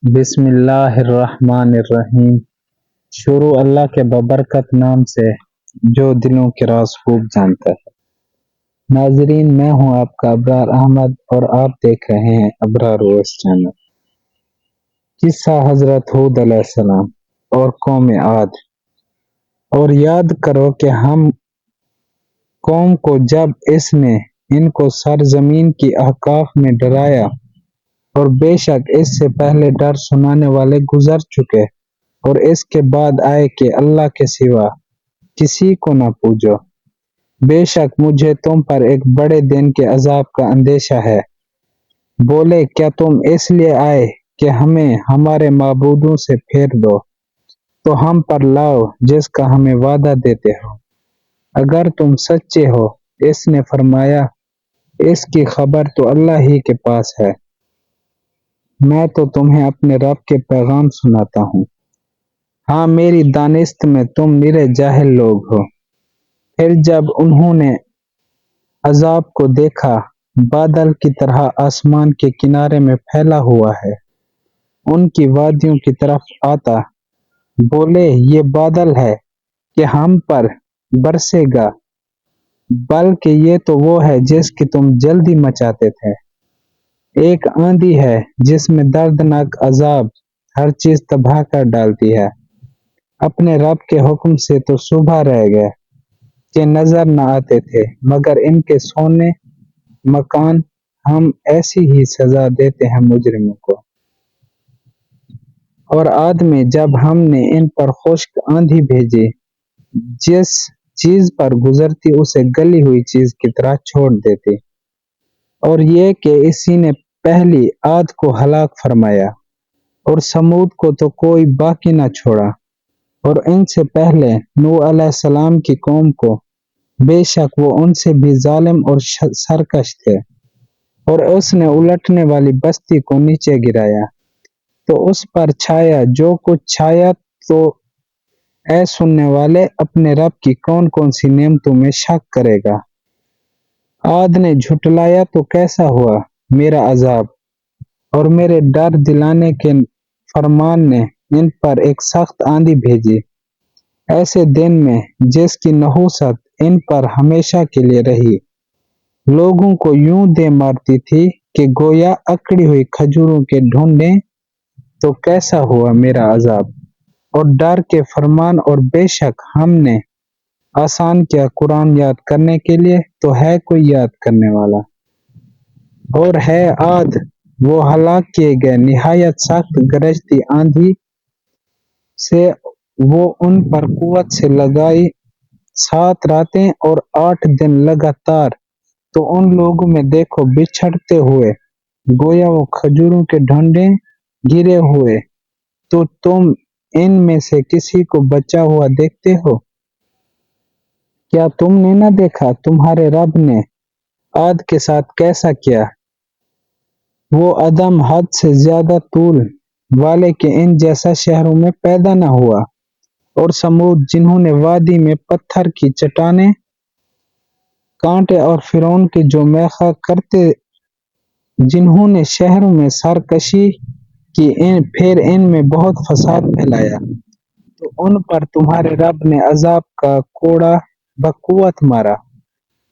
بسم اللہ الرحمن الرحیم۔ شروع اللہ کے ببرکت نام سے جو دلوں کے راز خوب جانتا ہے۔ ناظرین، میں ہوں آپ کا ابرار احمد اور آپ دیکھ رہے ہیں ابرار وائس چینل۔ قصہ حضرت ہود علیہ السلام اور قوم عاد۔ اور یاد کرو کہ ہم قوم کو جب اس نے ان کو سرزمین کی احقاف میں ڈرایا، اور بے شک اس سے پہلے ڈر سنانے والے گزر چکے، اور اس کے بعد آئے کہ اللہ کے سوا کسی کو نہ پوجو۔ بے شک مجھے تم پر ایک بڑے دن کے عذاب کا اندیشہ ہے۔ بولے کیا تم اس لیے آئے کہ ہمیں ہمارے معبودوں سے پھیر دو، تو ہم پر لاؤ جس کا ہمیں وعدہ دیتے ہو، اگر تم سچے ہو۔ اس نے فرمایا، اس کی خبر تو اللہ ہی کے پاس ہے، میں تو تمہیں اپنے رب کے پیغام سناتا ہوں۔ ہاں، میری دانست میں تم نرے جاہل لوگ ہو۔ پھر جب انہوں نے عذاب کو دیکھا، بادل کی طرح آسمان کے کنارے میں پھیلا ہوا ہے، ان کی وادیوں کی طرف آتا، بولے یہ بادل ہے کہ ہم پر برسے گا، بلکہ یہ تو وہ ہے جس کی تم جلدی مچاتے تھے۔ ایک آندھی ہے جس میں دردناک عذاب ہر چیز تباہ کر ڈالتی ہے۔ اپنے رب کے حکم سے تو صبح رہ گئے کہ نظر نہ آتے تھے، مگر ان کے سونے مکان ہم ایسی ہی سزا دیتے ہیں مجرموں کو۔ اور عاد میں جب ہم نے ان پر خشک آندھی بھیجی، جس چیز پر گزرتی اسے گلی ہوئی چیز کی طرح چھوڑ دیتی، اور یہ کہ اسی نے پہلی عاد کو ہلاک فرمایا، اور سمود کو تو کوئی باقی نہ چھوڑا، اور ان سے پہلے نوح علیہ السلام کی قوم کو، بے شک وہ ان سے بھی ظالم اور سرکش تھے، اور اس نے الٹنے والی بستی کو نیچے گرایا، تو اس پر چھایا جو کچھ چھایا۔ تو اے سننے والے، اپنے رب کی کون کون سی نعمتوں میں شک کرے گا۔ عاد نے جھٹلایا تو کیسا ہوا میرا عذاب، اور میرے ڈر دلانے کے فرمان نے ان پر ایک سخت آندھی بھیجی، ایسے دن میں جس کی نحوست ان پر ہمیشہ کے لیے رہی، لوگوں کو یوں دے مارتی تھی کہ گویا اکڑی ہوئی کھجوروں کے ڈھونڈیں۔ تو کیسا ہوا میرا عذاب اور ڈر کے فرمان، اور بے شک ہم نے آسان کیا قرآن یاد کرنے کے لیے، تو ہے کوئی یاد کرنے والا۔ اور ہے عاد، وہ ہلاک کیے گئے نہایت سخت گرجتی آندھی سے، وہ ان پر قوت سے لگائی 7 راتیں اور 8 دن لگاتار، تو ان لوگوں میں دیکھو بچھڑتے ہوئے، گویا وہ کھجوروں کے ڈھونڈے گرے ہوئے، تو تم ان میں سے کسی کو بچا ہوا دیکھتے ہو؟ کیا تم نے نہ دیکھا تمہارے رب نے عاد کے ساتھ کیسا کیا؟ وہ عدم حد سے زیادہ طول والے کہ ان جیسا شہروں میں پیدا نہ ہوا، اور سمود جنہوں نے وادی میں پتھر کی چٹانیں کانٹے، اور فرعون کے جو میخا کرتے، جنہوں نے شہروں میں سرکشی کی، پھر ان میں بہت فساد پھیلایا، تو ان پر تمہارے رب نے عذاب کا کوڑا بقوت مارا۔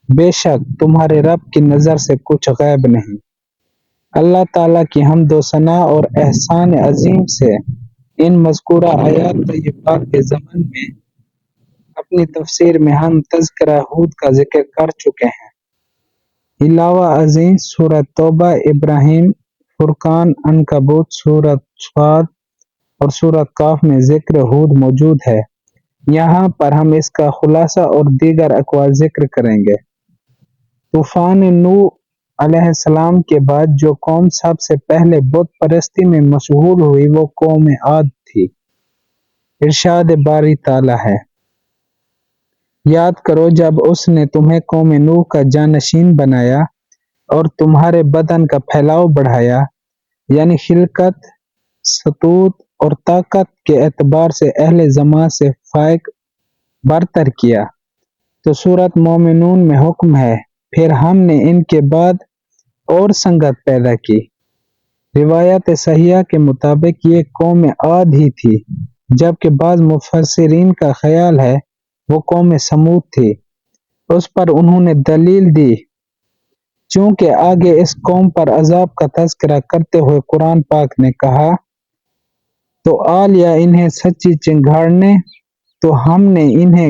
بے شک تمہارے رب کی نظر سے کچھ غائب نہیں۔ اللہ تعالیٰ کی حمد و ثنا اور احسان عظیم سے ان مذکورہ آیات طیبات کے ضمن میں اپنی تفسیر میں ہم تذکرہ ہود کا ذکر کر چکے ہیں۔ علاوہ ازیں سورۃ توبہ، ابراہیم، فرقان، عنکبوت، سورۃ صاد اور سورۃ قاف میں ذکر ہود موجود ہے۔ یہاں پر ہم اس کا خلاصہ اور دیگر اقوال ذکر کریں گے۔ طوفان نوح علیہ السلام کے بعد جو قوم سب سے پہلے بت پرستی میں مشغول ہوئی، وہ قوم عاد تھی۔ ارشاد باری تعالیٰ ہے، یاد کرو جب اس نے تمہیں قوم نوح کا جانشین بنایا، اور تمہارے بدن کا پھیلاؤ بڑھایا، یعنی خلقت، سطوت اور طاقت کے اعتبار سے اہل زمان سے فائق برتر کیا۔ تو سورۃ مومنون میں حکم ہے، پھر ہم نے ان کے بعد اور سنگت پیدا کی، روایت صحیحہ کے مطابق یہ قوم عاد ہی تھی، جبکہ بعض مفسرین کا خیال ہے وہ قوم سمود تھی۔ اس پر انہوں نے دلیل دی چونکہ آگے اس قوم پر عذاب کا تذکرہ کرتے ہوئے قرآن پاک نے کہا تو آ لیا انہیں سچی چنگھاڑنے تو ہم نے انہیں